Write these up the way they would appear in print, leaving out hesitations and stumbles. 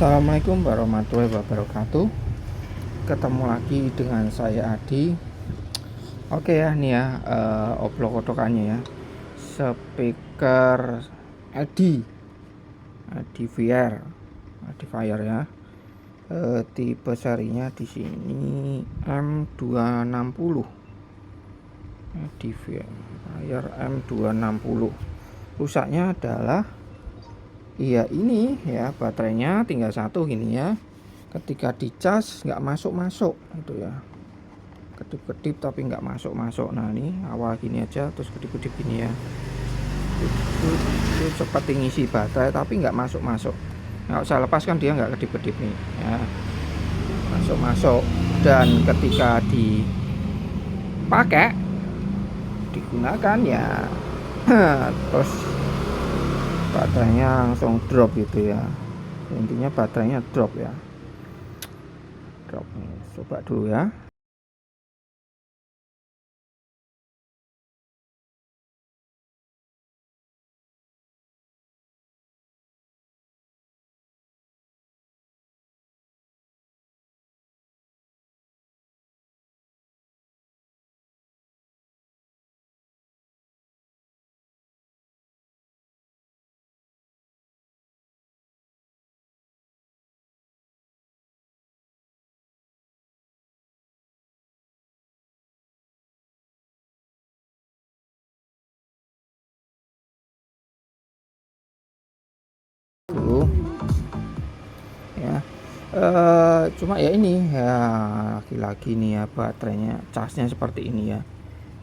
Assalamualaikum warahmatullahi wabarakatuh. Ketemu lagi dengan saya Adi. Oke ya, nih ya oblok kotokannya ya. Speaker Edifier ya. Tipe serinya di sini M260. Edifier M260. Rusaknya adalah iya ini ya, baterainya tinggal satu gini ya. Ketika dicas nggak masuk itu ya, kedip-kedip tapi nggak masuk. Nah ini awal gini aja, terus kedip-kedip gini ya. Itu seperti ngisi baterai tapi nggak masuk. Nggak usah lepaskan, dia nggak kedip-kedip nih ya, masuk. Dan ketika dipakai digunakan ya terus baterainya langsung drop gitu ya. Intinya baterainya drop ya. Coba dulu ya. Dulu ya. Cuma ya ini ya, lagi-lagi nih ya, baterainya casnya seperti ini ya.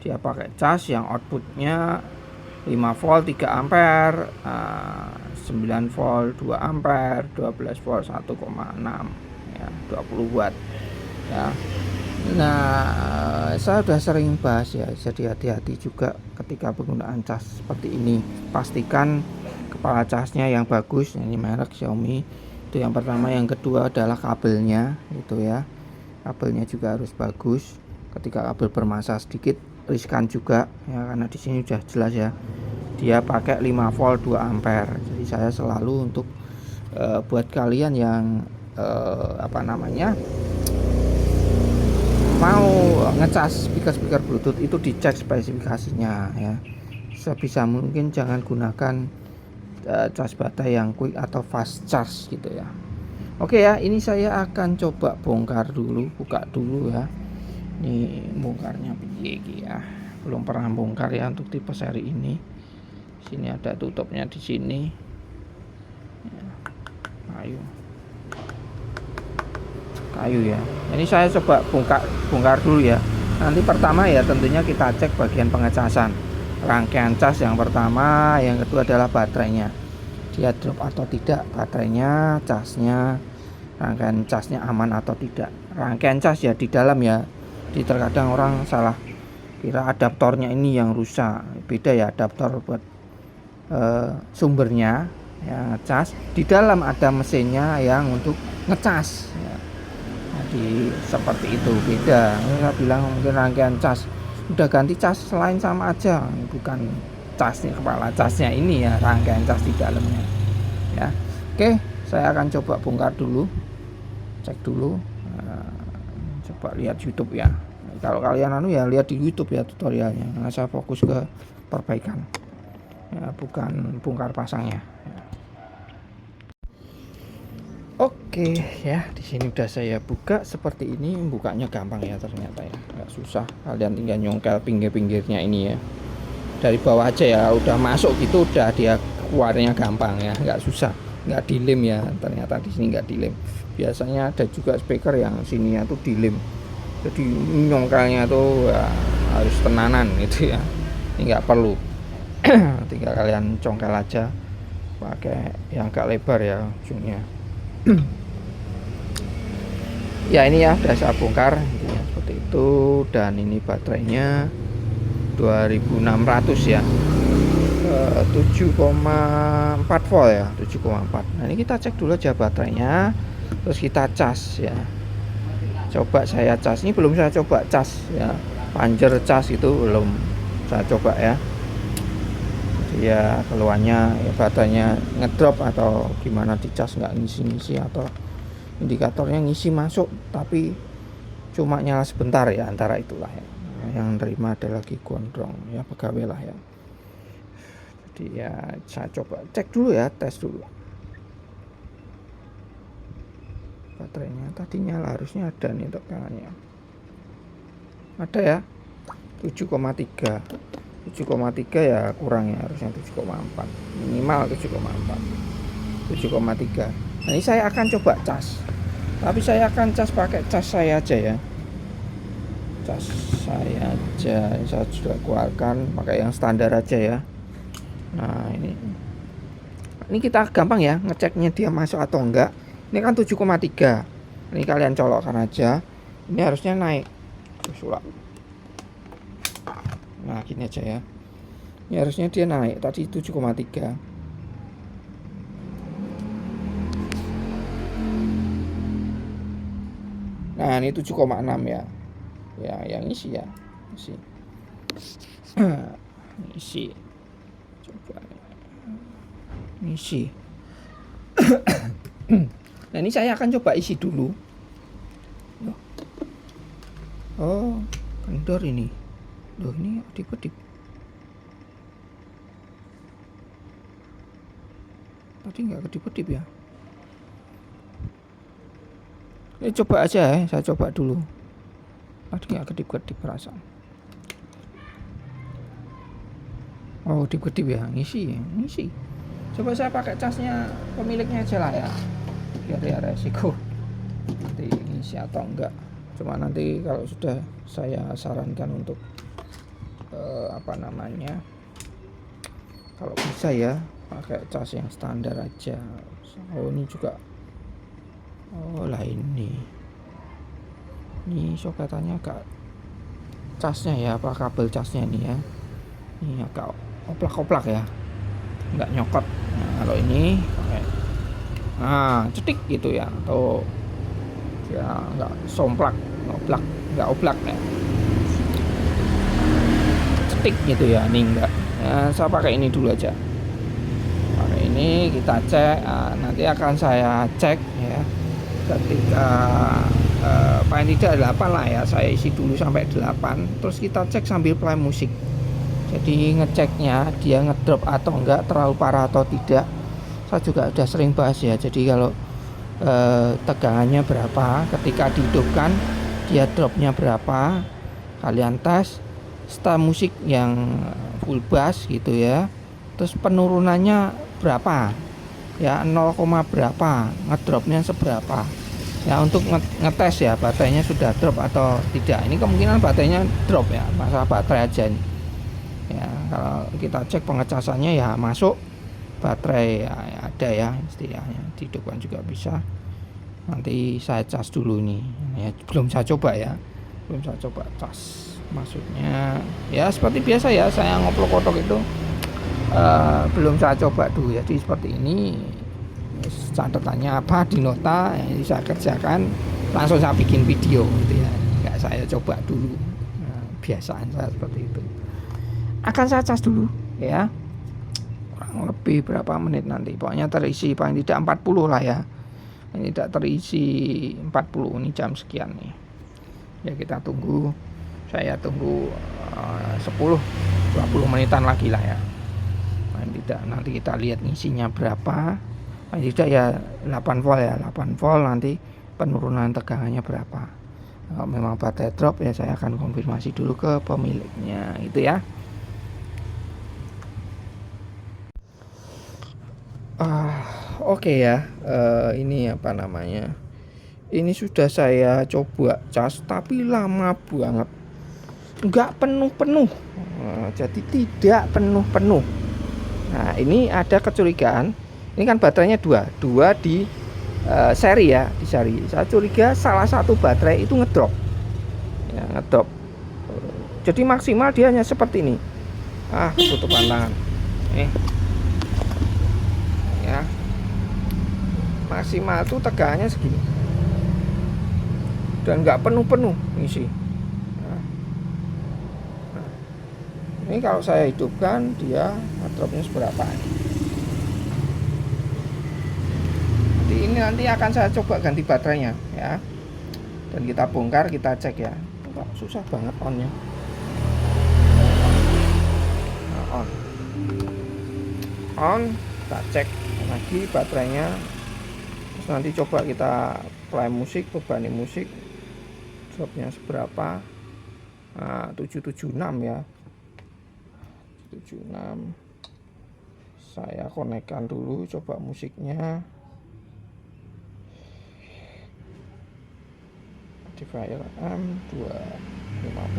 Dia pakai cas yang outputnya 5 volt 3 ampere, 9 volt 2 ampere, 12 volt 1,6 ya, 20 watt ya. Nah, saya sudah sering bahas ya, jadi hati-hati juga ketika penggunaan cas seperti ini. Pastikan kepala casnya yang bagus, ini merek Xiaomi. Itu yang pertama. Yang kedua adalah kabelnya gitu ya. Kabelnya juga harus bagus. Ketika kabel bermasalah sedikit riskan juga ya, karena di sini sudah jelas ya. Dia pakai 5 volt 2 ampere. Jadi saya selalu untuk buat kalian yang mau ngecas speaker Bluetooth itu dicek spesifikasinya ya. Sebisa mungkin jangan gunakan cas baterai yang quick atau fast charge gitu ya. Oke ya, ini saya akan coba bongkar dulu, buka dulu ya. Ini bongkarnya begini ya. Belum pernah bongkar ya untuk tipe seri ini. Sini ada tutupnya di sini. Ya, kayu ya. Ini saya coba bongkar dulu ya. Nanti pertama ya tentunya kita cek bagian pengecasan. Rangkaian cas yang pertama, yang kedua adalah baterainya. Dia drop atau tidak baterainya, casnya, rangkaian casnya aman atau tidak. Rangkaian cas ya di dalam ya. Di terkadang orang salah kira adaptornya ini yang rusak. Beda ya, adaptor buat sumbernya ya, cas. Di dalam ada mesinnya yang untuk ngecas ya. Jadi seperti itu, beda. Saya bilang mungkin rangkaian cas udah ganti cas lain sama aja, bukan casnya, kepala casnya ini ya, rangkaian cas di dalamnya ya. Oke, saya akan coba bongkar dulu, cek dulu. Coba lihat YouTube ya. Kalau kalian ya lihat di YouTube ya tutorialnya, karena saya fokus ke perbaikan ya, bukan bongkar pasangnya ya. Oke ya, di sini udah saya buka seperti ini. Bukanya gampang ya ternyata ya, nggak susah. Kalian tinggal nyongkel pinggir-pinggirnya ini ya, dari bawah aja ya, udah masuk gitu, udah dia keluarnya gampang ya, nggak susah, nggak dilem ya. Ternyata di sini nggak dilem. Biasanya ada juga speaker yang sininya tuh dilem, jadi nyongkelnya tuh ya, harus tenanan gitu ya. Ini nggak perlu, tinggal kalian congkel aja pakai yang agak lebar ya ujungnya. Ya ini ya udah saya bongkar ya, seperti itu. Dan ini baterainya 2600 ya, 7,4 volt ya, 7,4. Nah ini kita cek dulu aja baterainya, terus kita cas ya. Coba saya cas, ini belum saya coba cas ya, panjer cas itu belum saya coba ya. Jadi ya keluarnya ya baterainya ngedrop atau gimana, dicas nggak ngisi-ngisi, atau indikatornya ngisi masuk tapi cuma nyala sebentar ya, antara itulah ya. Yang terima ada lagi gondrong ya, pegawai lah ya. Jadi ya saya coba cek dulu ya, tes dulu baterainya. Tadi nyala, harusnya ada nih tegangannya, ada ya 7,3 ya, kurangnya harusnya 7,4, minimal 7,3. Nah ini saya akan coba cas, tapi saya akan cas pakai cas saya aja ya, cas saya aja. Saya sudah keluarkan pakai yang standar aja ya. Nah ini kita gampang ya ngeceknya dia masuk atau enggak. Ini kan 7,3, ini kalian colokkan aja, ini harusnya naik sulap. Nah gini aja ya, ini harusnya dia naik tadi 7,3. Nah ini 7,6 ya, ya yang isi ya, isi coba isi. Nah ini saya akan coba isi dulu. Oh kendor ini, loh ini kedip-kedip. Tadi nggak kedip-kedip ya. Ini coba aja ya, saya coba dulu. Tadi nggak kedip-kedip perasaan. Oh kedip-kedip ya, ngisi. Coba saya pakai casnya pemiliknya aja lah ya, biar ya resiko nanti ngisi atau enggak. Cuma nanti kalau sudah, saya sarankan untuk kalau bisa ya pakai cas yang standar aja. Oh ini juga, oh lah ini soketannya agak, casnya ya, apa kabel casnya ini ya, ini agak oplak-oplak ya, nggak nyokot. Nah, kalau ini pakai cetik gitu ya, atau ya nggak somplak, nggak oplak ya, cetik gitu ya. Ini enggak ya, saya pakai ini dulu aja, pakai ini kita cek. Nanti akan saya cek ya ketika paling tidak 8 lah ya, saya isi dulu sampai 8, terus kita cek sambil play musik. Jadi ngeceknya dia ngedrop atau enggak, terlalu parah atau tidak. Saya juga udah sering bahas ya. Jadi kalau tegangannya berapa, ketika dihidupkan dia dropnya berapa, kalian tes setel musik yang full bass gitu ya, terus penurunannya berapa ya, 0, berapa, ngedropnya seberapa ya, untuk ngetes ya baterainya sudah drop atau tidak. Ini kemungkinan baterainya drop ya, masalah baterai aja nih ya. Kalau kita cek pengecasannya ya masuk baterai ya, ada ya istilahnya, dihidupkan juga bisa. Nanti saya cas dulu nih ya, belum saya coba cas maksudnya ya. Seperti biasa ya, saya ngoplok kotok itu belum saya coba dulu. Jadi seperti ini, catatannya apa di nota ya, saya kerjakan langsung saya bikin video gitu ya, nggak saya coba dulu. Biasaan saya seperti itu. Akan saya cas dulu ya, kurang lebih berapa menit nanti, pokoknya terisi paling tidak 40 lah ya. Ini tidak terisi 40, ini jam sekian nih ya, kita tunggu. Saya tunggu 10-20 menitan lagi lah ya, paling tidak. Nanti kita lihat ngisinya berapa, paling tidak ya 8 volt ya, 8 volt. Nanti penurunan tegangannya berapa. Kalau memang baterai drop ya, saya akan konfirmasi dulu ke pemiliknya itu ya. Oke ya, ini apa namanya, ini sudah saya coba cas tapi lama banget, nggak penuh-penuh. Jadi tidak penuh-penuh. Nah ini ada kecurigaan, ini kan baterainya dua di seri ya, di seri. Saya curiga salah satu baterai itu ngedrop ya, jadi maksimal dia hanya seperti ini. Tutup tangan ya, maksimal tuh tegangannya segini dan nggak penuh-penuh ngisi. Ini kalau saya hidupkan dia ngedropnya seberapa. Nanti akan saya coba ganti baterainya ya, dan kita bongkar, kita cek ya. Kok susah banget onnya. Nah, on kita cek lagi baterainya, terus nanti coba kita play musik, berbani musik, dropnya seberapa. Nah, 776 ya, 76. Saya konekkan dulu, coba musiknya. Modifier M250.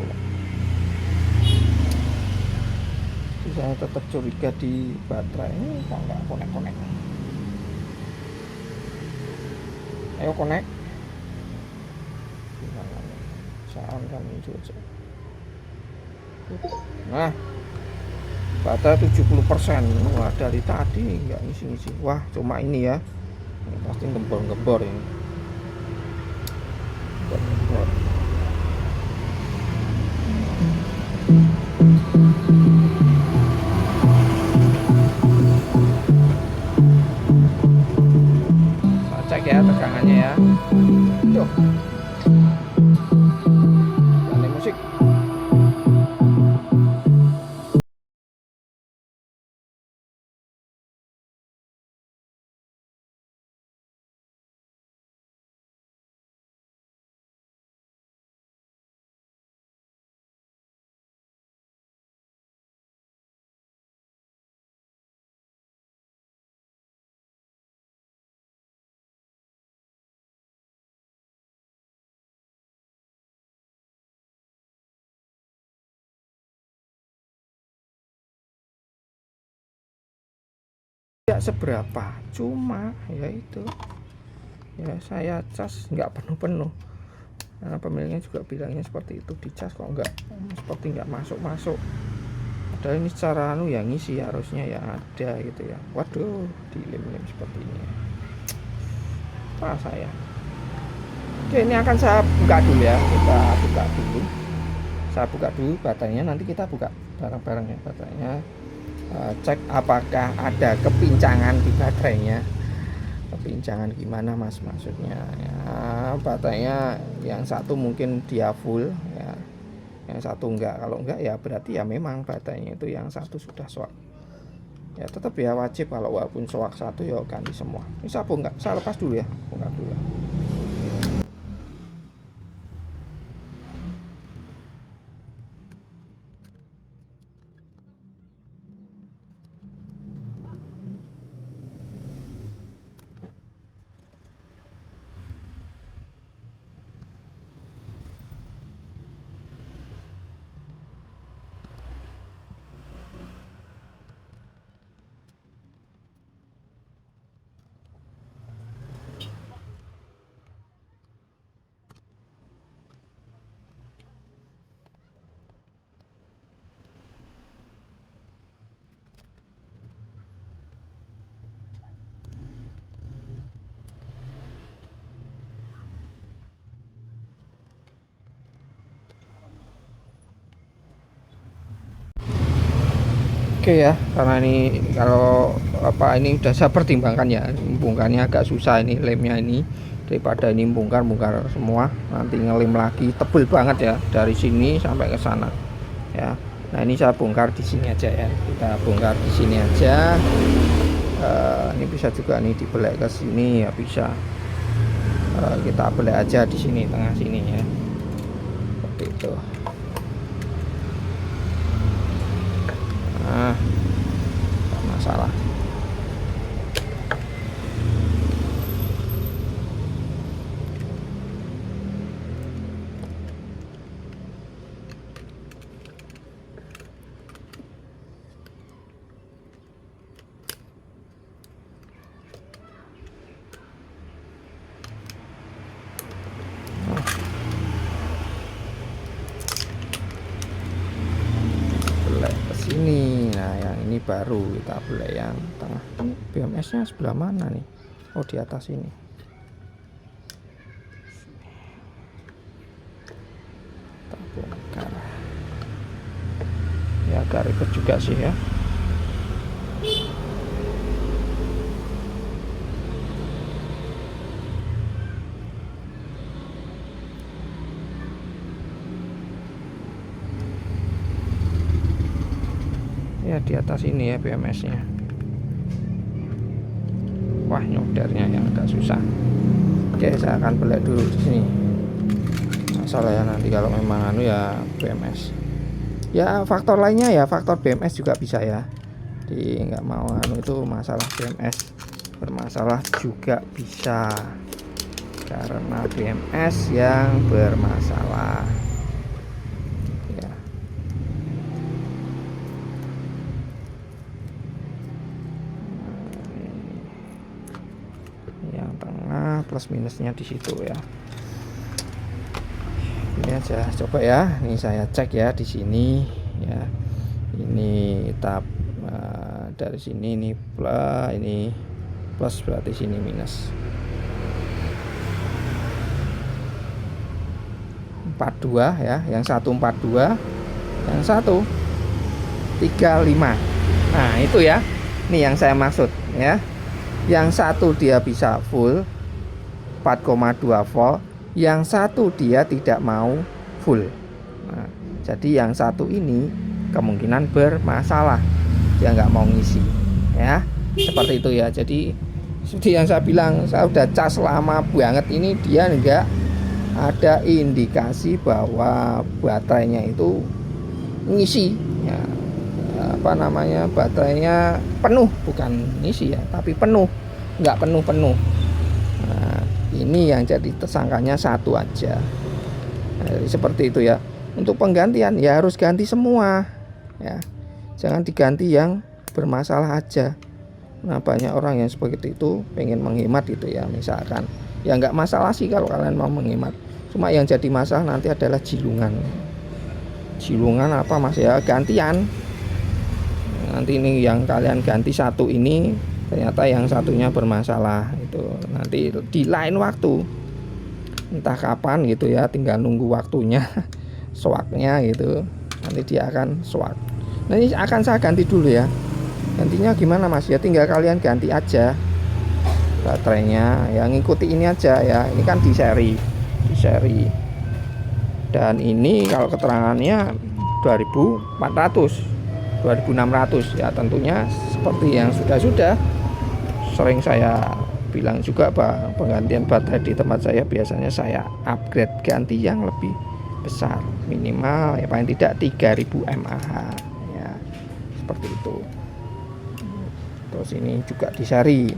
Saya tetap curiga di baterai ini kok nggak konek-konek. Ayo konek. Saya on-kan itu aja. Nah, baterai 70%. Wah, dari tadi nggak ngisi-ngisi. Wah, cuma ini ya. Ini pasti gembor-gembor ini. Saya cek ya tegangannya ya. Tuh. Ganti musik. Tidak seberapa, cuma ya itu ya, saya cas nggak penuh-penuh karena pemiliknya juga bilangnya seperti itu, dicas kok nggak, seperti nggak masuk-masuk. Padahal ini secara ya ngisi harusnya ya ada gitu ya. Waduh, dilem-lem seperti ini. Wah, saya. Oke, ini akan saya buka dulu ya, kita buka dulu. Saya buka dulu baterainya, nanti kita buka bareng-bareng ya baterainya. Cek apakah ada kepincangan di baterainya. Kepincangan gimana mas maksudnya ya, baterainya yang satu mungkin dia full ya, yang satu enggak. Kalau enggak ya berarti ya memang baterainya itu yang satu sudah soak ya. Tetap ya wajib kalau walaupun soak satu ya ganti semua. Ini saya bongkar, saya lepas dulu ya, bongkar dulu ya. Oke ya, karena ini kalau apa ini udah saya pertimbangkan ya, bongkarnya agak susah ini lemnya ini, daripada ini bongkar semua nanti ngelem lagi tebel banget ya dari sini sampai ke sana ya. Nah ini saya bongkar di sini aja ya, kita bongkar di sini aja. Ini bisa juga nih dibelek ke sini ya bisa. Kita belek aja di sini tengah sini ya, seperti itu. Nah, gak masalah. Belek ke sini. Nah, yang ini baru kita belek yang tengah. BMS-nya sebelah mana nih? Oh, di atas ini. Kita bongkar. Ya agak ribet juga sih ya. Ya di atas ini ya BMS-nya. Wah, nyodernya yang agak susah. Oke, saya akan belek dulu di sini. Masalah ya nanti kalau memang anu ya BMS. Ya faktor lainnya ya faktor BMS juga bisa ya. Jadi nggak mau anu itu masalah BMS bermasalah juga bisa karena BMS yang bermasalah. Ya. Yang tengah plus minusnya di situ ya. Ini aja coba ya, ini saya cek ya di sini ya. Ini tab dari sini ini plus berarti sini minus. 42 ya, yang satu 42, yang satu 35. Nah, itu ya. Ini yang saya maksud ya. Yang satu dia bisa full 4,2 volt, yang satu dia tidak mau full. Nah, jadi yang satu ini kemungkinan bermasalah, dia nggak mau ngisi ya, seperti itu ya. Jadi seperti yang saya bilang, saya udah cas lama banget ini, dia nggak ada indikasi bahwa baterainya itu ngisi ya, apa namanya, baterainya penuh, bukan ngisi ya, tapi penuh, nggak penuh-penuh. Nah, ini yang jadi tersangkanya satu aja. Nah, jadi seperti itu ya. Untuk penggantian ya harus ganti semua ya, jangan diganti yang bermasalah aja. Nah, banyak orang yang seperti itu pengen menghemat gitu ya, misalkan ya nggak masalah sih kalau kalian mau menghemat, cuma yang jadi masalah nanti adalah jilungan apa mas ya, gantian. Nanti ini yang kalian ganti satu ini ternyata yang satunya bermasalah, itu nanti di lain waktu entah kapan gitu ya, tinggal nunggu waktunya swaknya gitu, nanti dia akan swak. Nah, ini akan saya ganti dulu ya. Gantinya gimana mas ya, tinggal kalian ganti aja baterainya ya, ngikuti ini aja ya. Ini kan di seri dan ini kalau keterangannya 2400 2600 ya, tentunya seperti yang sudah sering saya bilang juga, Pak, penggantian baterai di tempat saya biasanya saya upgrade ganti yang lebih besar, minimal ya paling tidak 3000 mAh ya, seperti itu. Terus ini juga di seri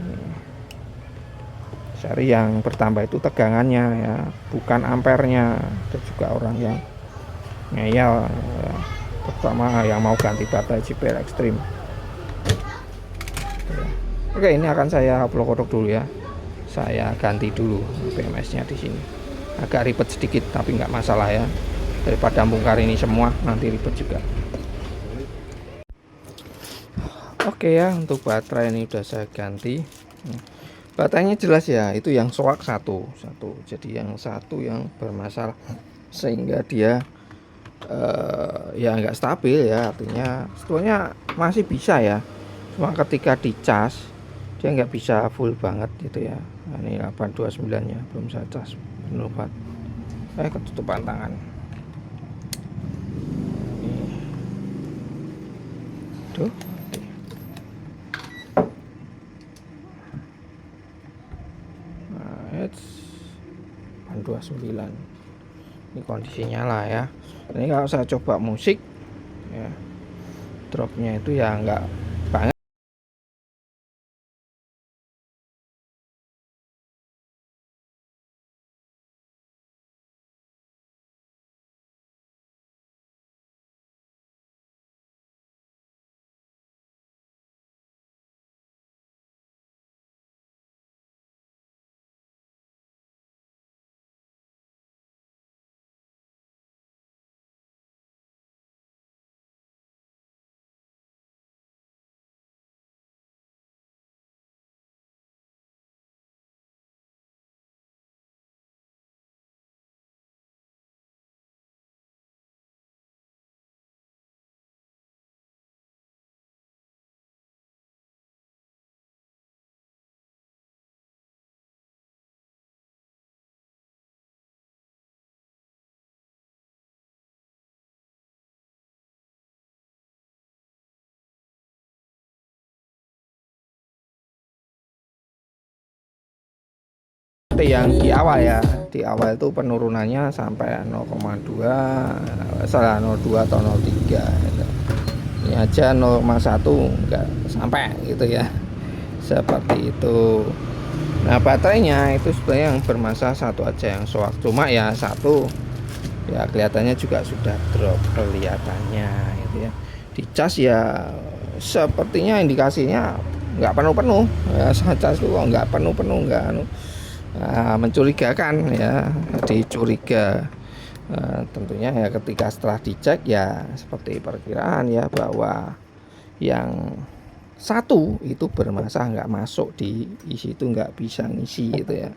yang bertambah itu tegangannya ya, bukan ampernya. Ada juga orang yang ngeyel ya, terutama yang mau ganti baterai JBL Extreme. Oke, ini akan saya blok dulu ya. Saya ganti dulu BMS-nya di sini. Agak ribet sedikit tapi nggak masalah ya. Daripada bongkar ini semua nanti ribet juga. Oke ya, untuk baterai ini udah saya ganti. Baterainya jelas ya, itu yang soak satu. Jadi yang satu yang bermasalah sehingga dia ya nggak stabil ya, artinya sebetulnya masih bisa ya, cuma ketika dicas dia nggak bisa full banget gitu ya. Nah, ini 829 nya belum saya cas penuh banget, ketutupan tangan ini. Tuh nah, 829 ini kondisinya lah ya. Ini kalau saya coba musik ya, dropnya itu ya nggak banget. seperti yang di awal ya, di awal itu penurunannya sampai 0,2 salah 0,2 atau 0,3 gitu. Ini aja 0,1 enggak sampai gitu ya, seperti itu. Nah baterainya itu sebenarnya yang bermasalah satu aja yang soak, cuma ya satu ya kelihatannya juga sudah drop kelihatannya gitu ya. Di cas ya sepertinya indikasinya nggak penuh-penuh ya, cas itu nggak penuh-penuh, nggak mencurigakan ya, dicuriga. Tentunya ya ketika setelah dicek ya seperti perkiraan ya, bahwa yang satu itu bermasalah, nggak masuk di isi itu, nggak bisa ngisi gitu ya.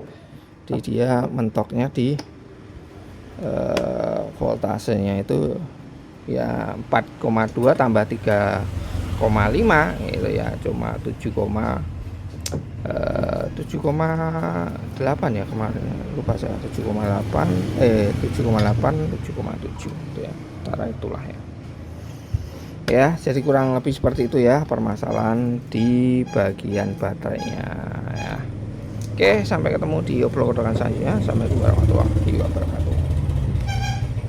Jadi dia mentoknya di voltasenya itu ya 4,2 tambah 3,5 gitu ya, cuma 7,8 ya kemarin, lupa saya, 7,8 7,7 gitu ya, antara itulah ya. Ya jadi kurang lebih seperti itu ya permasalahan di bagian baterainya ya. Oke, sampai ketemu di obrolan selanjutnya. Assalamualaikum warahmatullahi wabarakatuh.